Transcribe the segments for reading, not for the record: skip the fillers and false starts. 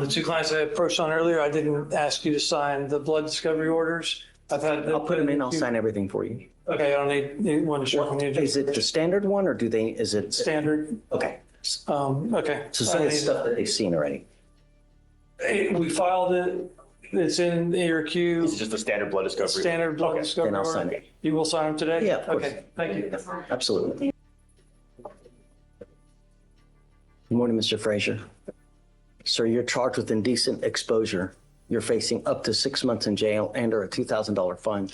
the two clients I approached on earlier, I didn't ask you to sign the blood discovery orders. I'll put them in. I'll sign everything for you. Okay, I don't need one to show from you. Is it the standard one, or is it standard? Okay. Okay. So some of the stuff that they've seen already. We filed it. It's in your queue. It's just a standard blood discovery. Standard blood discovery. Then I'll sign it. You will sign them today? Yeah, of course. Okay, thank you. Absolutely. Good morning, Mr. Fleischer. Sir, you're charged with indecent exposure. You're facing up to 6 months in jail and or a $2,000 fine.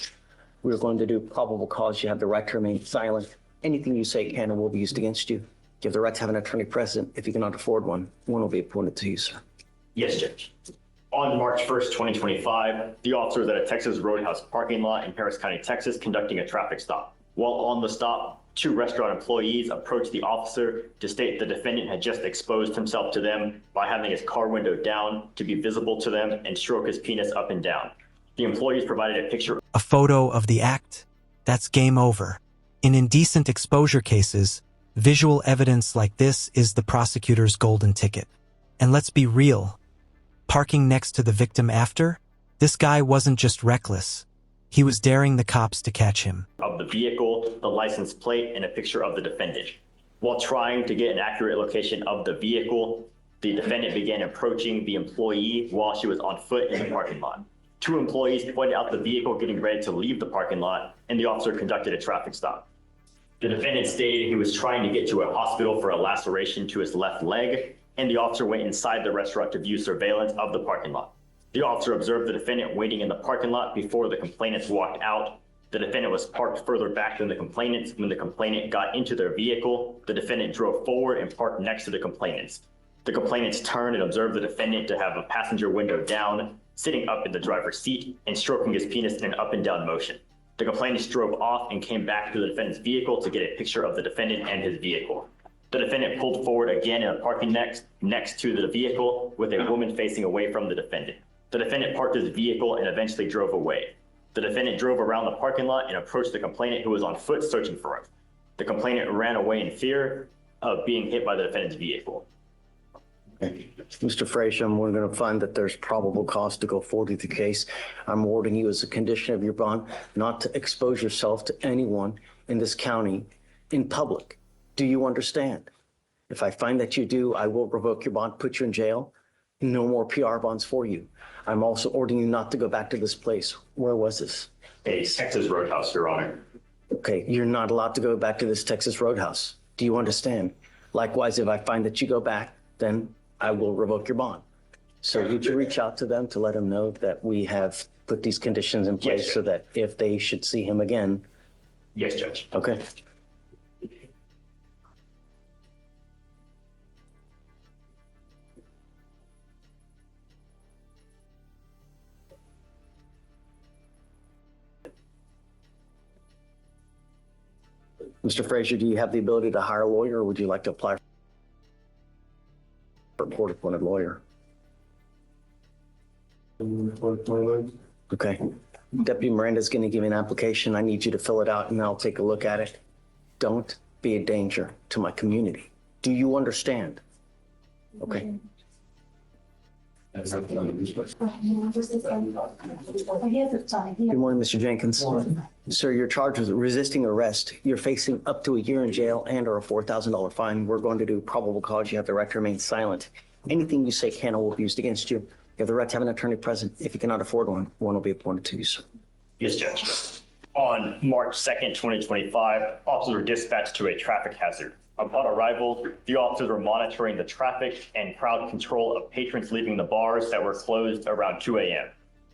We're going to do probable cause. You have the right to remain silent. Anything you say can and will be used against you. You have the right to have an attorney present. If you cannot afford one will be appointed to you, sir. Yes, Judge. On March 1st, 2025, the officer was at a Texas Roadhouse parking lot in Harris County, Texas, conducting a traffic stop. While on the stop, 2 restaurant employees approached the officer to state the defendant had just exposed himself to them by having his car window down to be visible to them and stroke his penis up and down. The employees provided a picture. A photo of the act? That's game over. In indecent exposure cases, visual evidence like this is the prosecutor's golden ticket. And let's be real. Parking next to the victim after? This guy wasn't just reckless. He was daring the cops to catch him. Of the vehicle, the license plate, and a picture of the defendant. While trying to get an accurate location of the vehicle, the defendant began approaching the employee while she was on foot in the parking lot. 2 employees pointed out the vehicle getting ready to leave the parking lot, and the officer conducted a traffic stop. The defendant stated he was trying to get to a hospital for a laceration to his left leg, and the officer went inside the restaurant to view surveillance of the parking lot. The officer observed the defendant waiting in the parking lot before the complainants walked out. The defendant was parked further back than the complainants. When the complainant got into their vehicle, the defendant drove forward and parked next to the complainants. The complainants turned and observed the defendant to have a passenger window down, sitting up in the driver's seat, and stroking his penis in an up and down motion. The complainants drove off and came back to the defendant's vehicle to get a picture of the defendant and his vehicle. The defendant pulled forward again in a parking next to the vehicle with a woman facing away from the defendant. The defendant parked his vehicle and eventually drove away. The defendant drove around the parking lot and approached the complainant, who was on foot searching for him. The complainant ran away in fear of being hit by the defendant's vehicle. Okay. Mr. Fleischer, we're going to find that there's probable cause to go forward with the case. I'm warning you as a condition of your bond not to expose yourself to anyone in this county in public. Do you understand? If I find that you do, I will revoke your bond, put you in jail. No more PR bonds for you. I'm also ordering you not to go back to this place. Where was this? A Texas Roadhouse, Your Honor. Okay, you're not allowed to go back to this Texas Roadhouse. Do you understand? Likewise, if I find that you go back, then I will revoke your bond. So would you reach out to them to let them know that we have put these conditions in place? Yes, so that if they should see him again? Yes, Judge. Okay. Mr. Fleischer, do you have the ability to hire a lawyer, or would you like to apply for a court-appointed lawyer? Okay. Deputy Miranda's going to give you an application. I need you to fill it out, and I'll take a look at it. Don't be a danger to my community. Do you understand? Okay. Good morning, Mr. Jenkins. Sir, you're charged with resisting arrest. You're facing up to a year in jail and or a $4,000 fine. We're going to do probable cause. You have the right to remain silent. Anything you say can or will be used against you. You have the right to have an attorney present. If you cannot afford one will be appointed to you, sir. Yes, Judge. On March 2nd, 2025, officers were dispatched to a traffic hazard. Upon arrival, the officers were monitoring the traffic and crowd control of patrons leaving the bars that were closed around 2 a.m.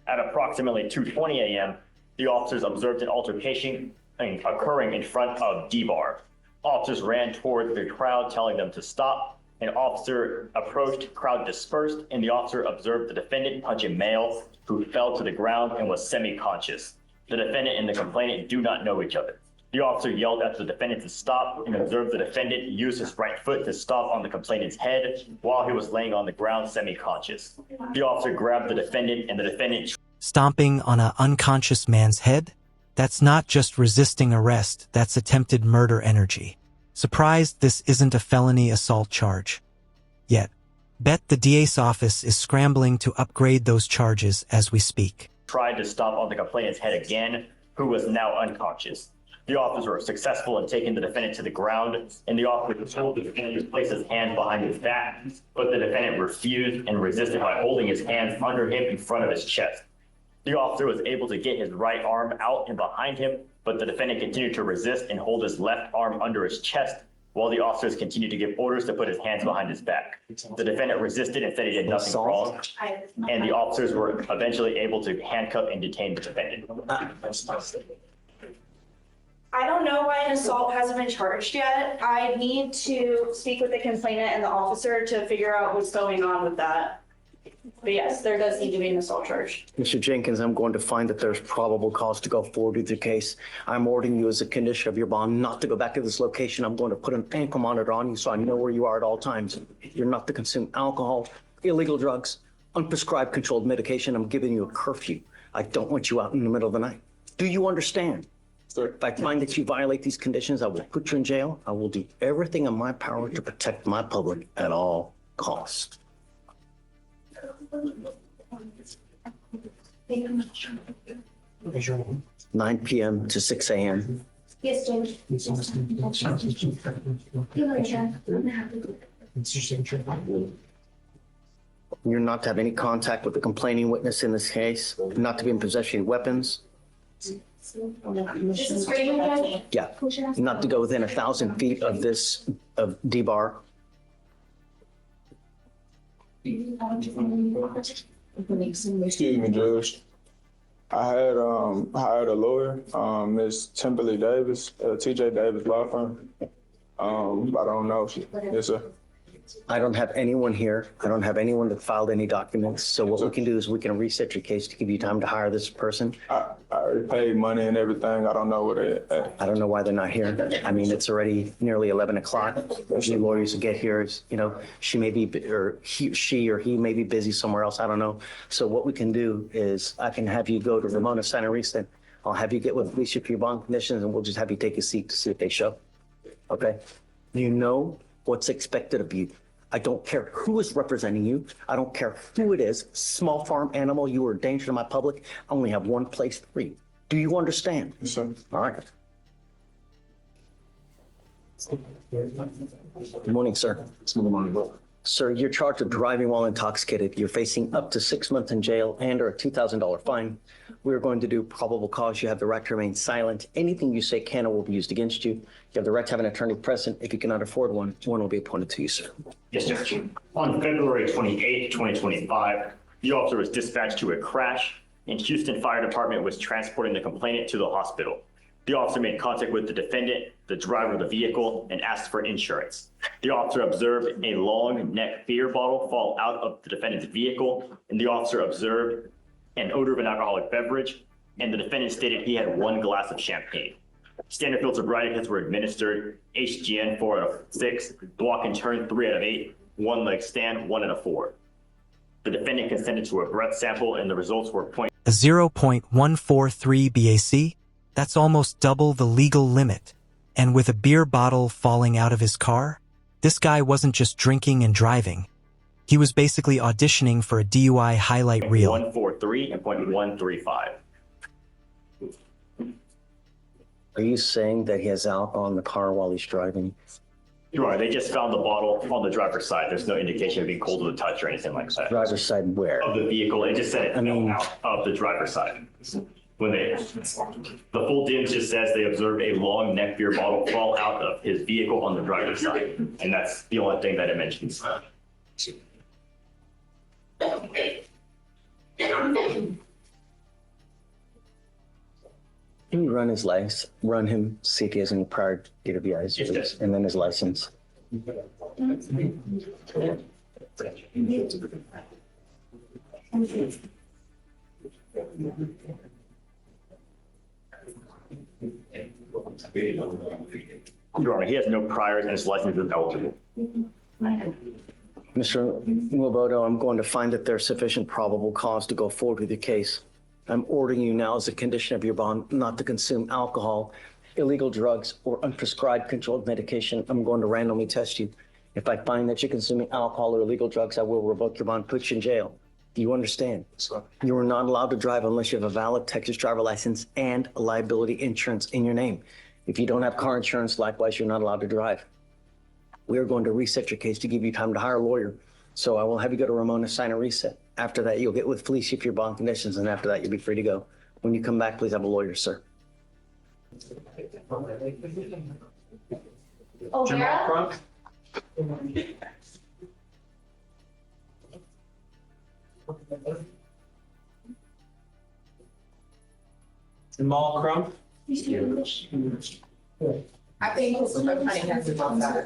At approximately 2:20 a.m., the officers observed an altercation occurring in front of D-Bar. Officers ran toward the crowd, telling them to stop. An officer approached, crowd dispersed, and the officer observed the defendant punch a male who fell to the ground and was semi-conscious. The defendant and the complainant do not know each other. The officer yelled at the defendant to stop and observed the defendant use his right foot to stomp on the complainant's head while he was laying on the ground semi-conscious. The officer grabbed the defendant and the defendant... Stomping on an unconscious man's head? That's not just resisting arrest, that's attempted murder energy. Surprised this isn't a felony assault charge. Yet, Bet the DA's office is scrambling to upgrade those charges as we speak. Tried to stomp on the complainant's head again, who was now unconscious. The officers were successful in taking the defendant to the ground, and the officer told the defendant to place his hands behind his back, but the defendant refused and resisted by holding his hands under him in front of his chest. The officer was able to get his right arm out and behind him, but the defendant continued to resist and hold his left arm under his chest, while the officers continued to give orders to put his hands behind his back. The defendant resisted and said he did nothing wrong, and the officers were eventually able to handcuff and detain the defendant. I don't know why an assault hasn't been charged yet. I need to speak with the complainant and the officer to figure out what's going on with that. But yes, there does need to be an assault charge. Mr. Jenkins, I'm going to find that there's probable cause to go forward with the case. I'm ordering you as a condition of your bond not to go back to this location. I'm going to put an ankle monitor on you so I know where you are at all times. You're not to consume alcohol, illegal drugs, unprescribed controlled medication. I'm giving you a curfew. I don't want you out in the middle of the night. Do you understand? Sir. If I find that you violate these conditions, I will put you in jail. I will do everything in my power to protect my public at all costs. 9 p.m. to 6 a.m. Yes, Judge. You're not to have any contact with the complaining witness in this case, not to be in possession of weapons. This is for you, Judge? Yeah, not to go within 1,000 feet of this, of D-bar. Excuse me, Judge. I had hired a lawyer, Ms. Timberly Davis, TJ Davis Law Firm. I don't know. Yes, sir. I don't have anyone here. I don't have anyone that filed any documents. So what we can do is we can reset your case to give you time to hire this person. I already paid money and everything. I don't know what it. I don't know why they're not here. I mean, it's already nearly 11 o'clock. Usually lawyers will get here, you know, she may be, or she or he may be busy somewhere else. I don't know. So what we can do is I can have you go to Ramona Santa Rita. I'll have you get with Fleischer for your bond conditions and we'll just have you take a seat to see if they show. Okay? You know what's expected of you. I don't care who is representing you. I don't care who it is. Small farm animal, you are a danger to my public. I only have one place for you. Do you understand? Yes, sir. All right. Good morning, sir. Good morning. Sir, you're charged with driving while intoxicated. You're facing up to 6 months in jail and or a $2,000 fine. We're going to do probable cause. You have the right to remain silent. Anything you say can or will be used against you. You have the right to have an attorney present. If you cannot afford one, one will be appointed to you, sir. Yes, Judge. On February 28, 2025, the officer was dispatched to a crash, and Houston Fire Department was transporting the complainant to the hospital. The officer made contact with the defendant, the driver of the vehicle, and asked for insurance. The officer observed a long neck beer bottle fall out of the defendant's vehicle, and the officer observed an odor of an alcoholic beverage, and the defendant stated he had 1 glass of champagne. Standard field sobriety tests were administered, HGN 4 out of 6, walk and turn 3 out of 8, 1 leg stand 1 out of 4. The defendant consented to a breath sample, and the results were A 0.143 BAC? That's almost double the legal limit. And with a beer bottle falling out of his car, this guy wasn't just drinking and driving. He was basically auditioning for a DUI highlight reel. 143 and 0.135. Are you saying that he has alcohol in the car while he's driving? Your Honor, they just found the bottle on the driver's side. There's no indication of being cold to the touch or anything like that. Driver's side where? Of the vehicle, it just said it fell out of the driver's side. When the full DIMS just says they observed a long neck beer bottle fall out of his vehicle on the driver's side. And that's the only thing that it mentions. Can you run his license, run him, see if he has any prior DWIs, Yes, please, and then his license? Your Honor, he has no priors and his license is eligible. Mr. Nwobodo, I'm going to find that there's sufficient probable cause to go forward with your case. I'm ordering you now as a condition of your bond not to consume alcohol, illegal drugs, or unprescribed controlled medication. I'm going to randomly test you. If I find that you're consuming alcohol or illegal drugs, I will revoke your bond, put you in jail. Do you understand? You are not allowed to drive unless you have a valid Texas driver license and a liability insurance in your name. If you don't have car insurance, likewise, you're not allowed to drive. We are going to reset your case to give you time to hire a lawyer. So I will have you go to Ramona, sign a reset. After that, you'll get with Fleischer for your bond conditions, and after that, you'll be free to go. When you come back, please have a lawyer, sir. Oh, Herrera? Jamal Crump? I think honey has to talk about it.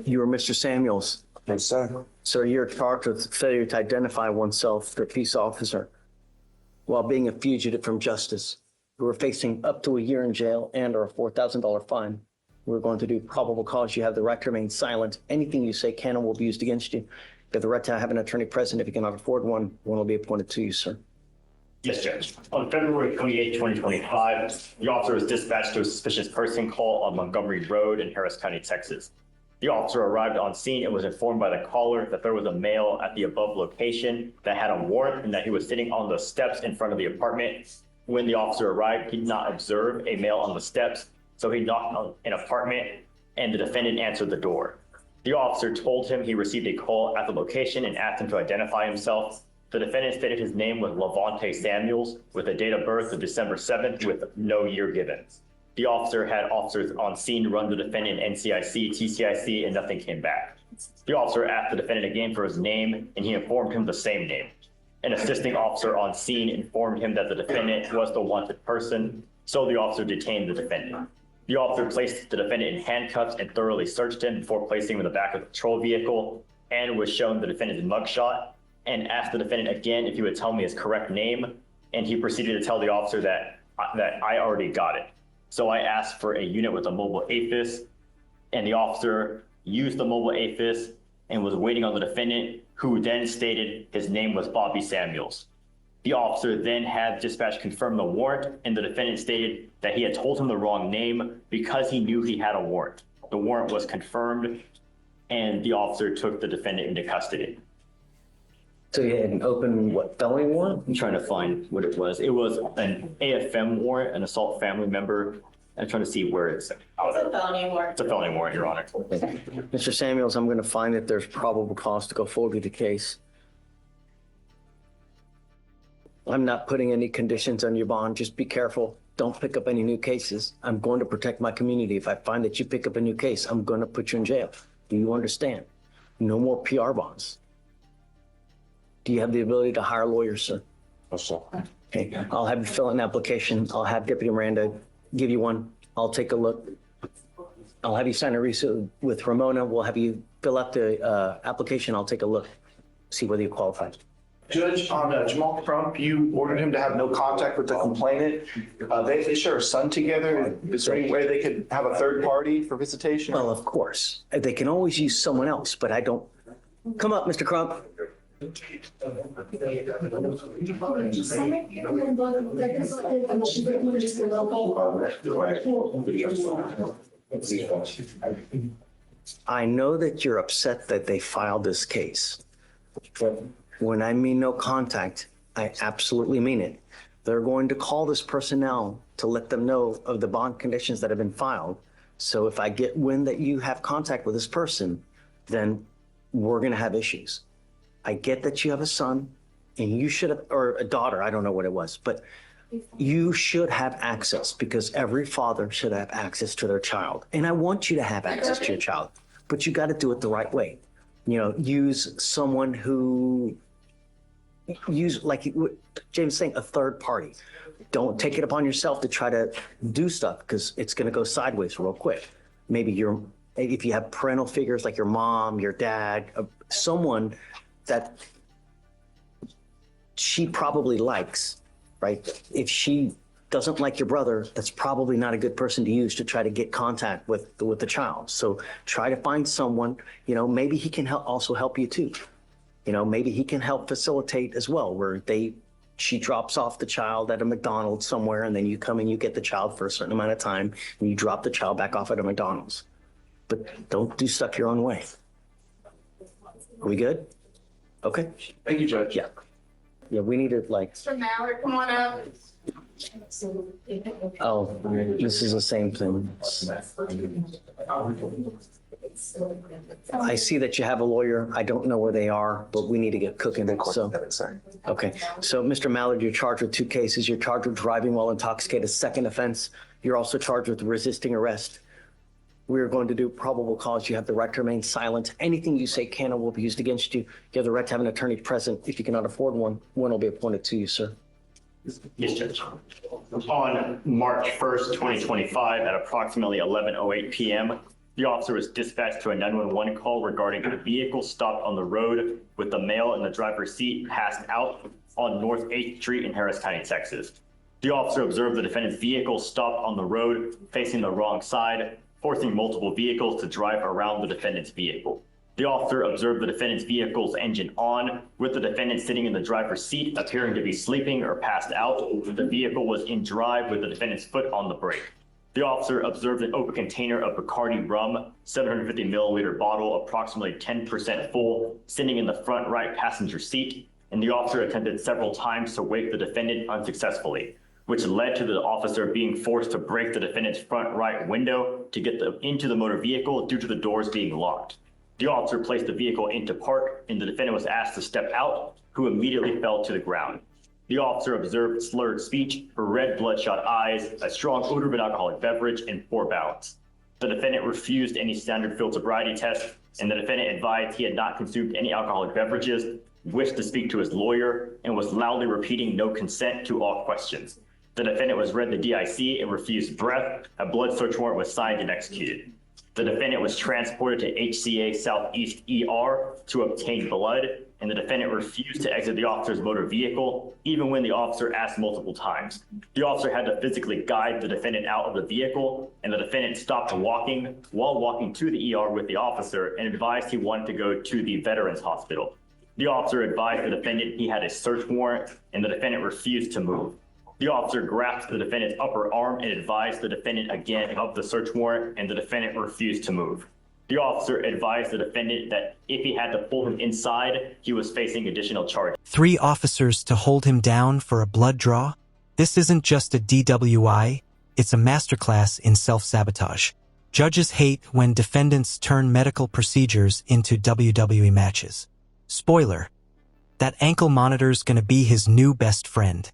You are Mr. Samuels. Yes, sir. Sir, you're charged with failure to identify oneself to a peace officer while being a fugitive from justice. You are facing up to a year in jail and or a $4,000 fine. We're going to do probable cause. You have the right to remain silent. Anything you say can and will be used against you. You have the right to have an attorney present. If you cannot afford one, one will be appointed to you, sir. Yes, Judge. On February 28, 2025, the officer was dispatched to a suspicious person call on Montgomery Road in Harris County, Texas. The officer arrived on scene and was informed by the caller that there was a male at the above location that had a warrant and that he was sitting on the steps in front of the apartment. When the officer arrived, he did not observe a male on the steps, so he knocked on an apartment and the defendant answered the door. The officer told him he received a call at the location and asked him to identify himself. The defendant stated his name was Levante Samuels with a date of birth of December 7th with no year given. The officer had officers on scene run the defendant NCIC, TCIC, and nothing came back. The officer asked the defendant again for his name, and he informed him the same name. An assisting officer on scene informed him that the defendant was the wanted person, so the officer detained the defendant. The officer placed the defendant in handcuffs and thoroughly searched him before placing him in the back of the patrol vehicle and was shown the defendant's mugshot and asked the defendant again if he would tell me his correct name, and he proceeded to tell the officer that I already got it. So I asked for a unit with a mobile AFIS, and the officer used the mobile AFIS and was waiting on the defendant, who then stated his name was Bobby Samuels. The officer then had dispatch confirm the warrant, and the defendant stated that he had told him the wrong name because he knew he had a warrant. The warrant was confirmed, and the officer took the defendant into custody. So you had an open, felony warrant? I'm trying to find what it was. It was an AFM warrant, an assault family member. I'm trying to see where it's. It's a felony warrant. It's a felony warrant, Your Honor. Mr. Samuels, I'm going to find that there's probable cause to go forward with the case. I'm not putting any conditions on your bond. Just be careful. Don't pick up any new cases. I'm going to protect my community. If I find that you pick up a new case, I'm going to put you in jail. Do you understand? No more PR bonds. Do you have the ability to hire lawyers, sir? Yes, sir. Okay, I'll have you fill out an application. I'll have Deputy Miranda give you one. I'll take a look. I'll have you sign a receipt with Ramona. We'll have you fill out the application. I'll take a look, see whether you qualify. Judge, on Jamal Crump, you ordered him to have no contact with the complainant. They share a son together. Is there any way they could have a third party for visitation? Well, of course. They can always use someone else, but I don't. Come up, Mr. Crump. I know that you're upset that they filed this case. When I mean no contact, I absolutely mean it. They're going to call this person now to let them know of the bond conditions that have been filed. So if I get wind that you have contact with this person, then we're going to have issues. I get that you have a son and you should have, or a daughter, I don't know what it was, but you should have access because every father should have access to their child. And I want you to have access to your child, but you got to do it the right way. You know, use someone who, like James saying, a third party. Don't take it upon yourself to try to do stuff because it's going to go sideways real quick. Maybe if you have parental figures like your mom, your dad, someone that she probably likes, right? If she doesn't like your brother, that's probably not a good person to use to try to get contact with the child. So try to find someone, maybe he can also help you too. Maybe he can help facilitate as well, where they she drops off the child at a McDonald's somewhere, and then you come and you get the child for a certain amount of time, and you drop the child back off at a McDonald's. But don't do stuff your own way. Are we good? Okay. Thank you, Judge. Yeah. Yeah, we need to like, Mr. Mallard, come on up. oh, this is the same thing. I see that you have a lawyer. I don't know where they are, but we need to get cooking. So, okay. So, Mr. Mallard, you're charged with 2 cases. You're charged with driving while intoxicated, second offense. You're also charged with resisting arrest. We're going to do probable cause. You have the right to remain silent. Anything you say can and will be used against you. You have the right to have an attorney present. If you cannot afford one will be appointed to you, sir. Yes, Judge. On March 1st, 2025, at approximately 11:08 p.m., the officer was dispatched to a 911 call regarding a vehicle stopped on the road with the male in the driver's seat passed out on North 8th Street in Harris County, Texas. The officer observed the defendant's vehicle stopped on the road facing the wrong side, forcing multiple vehicles to drive around the defendant's vehicle. The officer observed the defendant's vehicle's engine on, with the defendant sitting in the driver's seat, appearing to be sleeping or passed out. The vehicle was in drive with the defendant's foot on the brake. The officer observed an open container of Bacardi rum, 750 milliliter bottle, approximately 10% full, sitting in the front right passenger seat, and the officer attempted several times to wake the defendant unsuccessfully, which led to the officer being forced to break the defendant's front right window to get into the motor vehicle due to the doors being locked. The officer placed the vehicle into park, and the defendant was asked to step out, who immediately fell to the ground. The officer observed slurred speech, red bloodshot eyes, a strong odor of an alcoholic beverage, and poor balance. The defendant refused any standard field sobriety test, and the defendant advised he had not consumed any alcoholic beverages, wished to speak to his lawyer, and was loudly repeating no consent to all questions. The defendant was read the DIC and refused breath. A blood search warrant was signed and executed. The defendant was transported to HCA Southeast ER to obtain blood, and the defendant refused to exit the officer's motor vehicle, even when the officer asked multiple times. The officer had to physically guide the defendant out of the vehicle, and the defendant stopped walking while walking to the ER with the officer and advised he wanted to go to the Veterans Hospital. The officer advised the defendant he had a search warrant, and the defendant refused to move. The officer grasped the defendant's upper arm and advised the defendant again of the search warrant, and the defendant refused to move. The officer advised the defendant that if he had to pull him inside, he was facing additional charges. 3 officers to hold him down for a blood draw? This isn't just a DWI, it's a masterclass in self-sabotage. Judges hate when defendants turn medical procedures into WWE matches. Spoiler, that ankle monitor's gonna be his new best friend.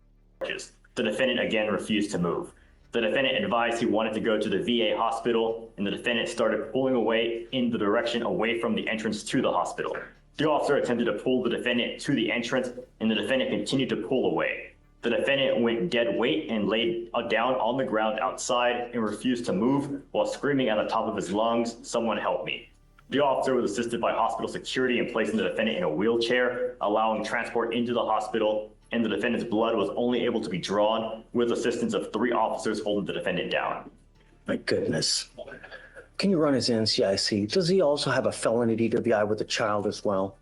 The defendant again refused to move. The defendant advised he wanted to go to the VA hospital, and the defendant started pulling away in the direction away from the entrance to the hospital. The officer attempted to pull the defendant to the entrance, and the defendant continued to pull away. The defendant went dead weight and laid down on the ground outside and refused to move while screaming at the top of his lungs, "Someone help me." The officer was assisted by hospital security in placing the defendant in a wheelchair, allowing transport into the hospital, and the defendant's blood was only able to be drawn with assistance of 3 officers holding the defendant down. My goodness. Can you run his NCIC? Does he also have a felony DWI with a child as well?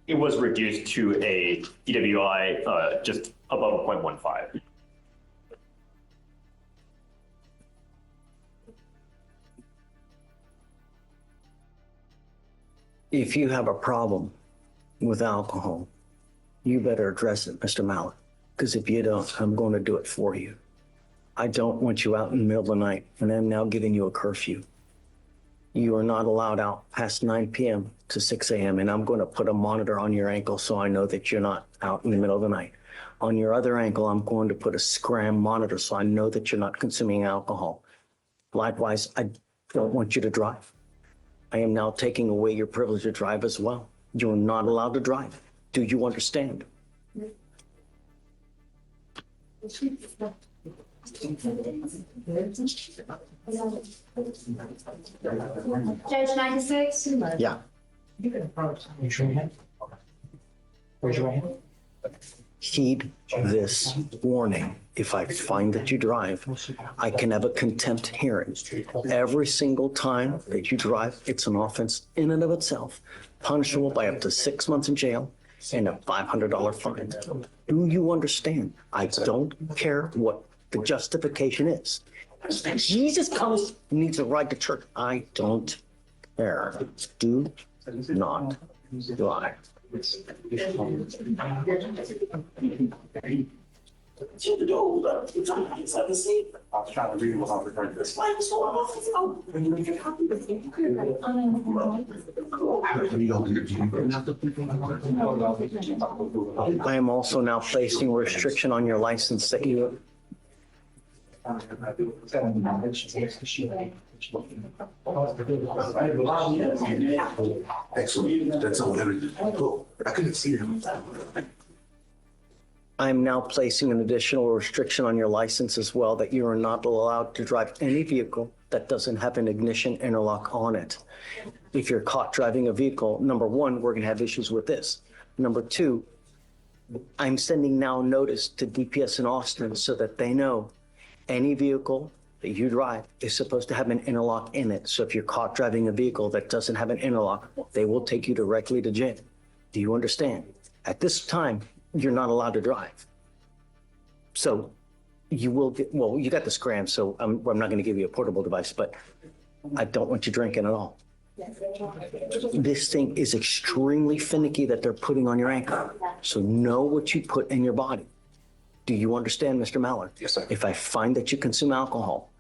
It was reduced to a DWI just above a 0.15. If you have a problem with alcohol, you better address it, Mr. Mallard, because if you don't, I'm going to do it for you. I don't want you out in the middle of the night, and I'm now giving you a curfew. You are not allowed out past 9 p.m. to 6 a.m., and I'm going to put a monitor on your ankle so I know that you're not out in the middle of the night. On your other ankle, I'm going to put a scram monitor so I know that you're not consuming alcohol. Likewise, I don't want you to drive. I am now taking away your privilege to drive as well. You're not allowed to drive. Do you understand? Judge 96? Yeah. Raise your hand. Raise your hand. Heed this warning. If I find that you drive, I can have a contempt hearing. Every single time that you drive, it's an offense in and of itself, punishable by up to 6 months in jail and a $500 fine. Do you understand? I don't care what the justification is. Jesus comes, needs a ride to church. I don't care. Do not lie. I was trying to read what I'm recording this. I am also now placing a restriction on your license that you, Excellent. That's all. Cool. I couldn't see him. I am now placing an additional restriction on your license as well, that you are not allowed to drive any vehicle that doesn't have an ignition interlock on it. If you're caught driving a vehicle, number one, we're going to have issues with this. Number two, I'm sending now notice to DPS in Austin so that they know any vehicle that you drive is supposed to have an interlock in it. So if you're caught driving a vehicle that doesn't have an interlock, they will take you directly to jail. Do you understand? At this time, you're not allowed to drive. So you will get, well, you got the scram, so I'm not going to give you a portable device, but I don't want you drinking at all. This thing is extremely finicky that they're putting on your ankle. So know what you put in your body. Do you understand, Mr. Mallard? Yes, sir. If I find that you consume alcohol,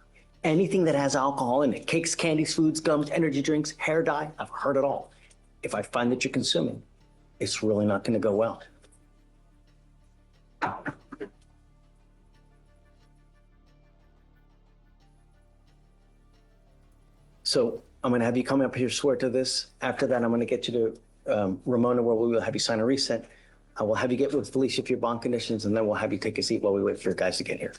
anything that has alcohol in it, cakes, candies, foods, gums, energy drinks, hair dye, I've heard it all. If I find that you're consuming, it's really not going to go well. So I'm going to have you come up here, swear to this. After that, I'm going to get you to Ramona, where we will have you sign a reset. I will have you get with Felicia for your bond conditions, and then we'll have you take a seat while we wait for your guys to get here.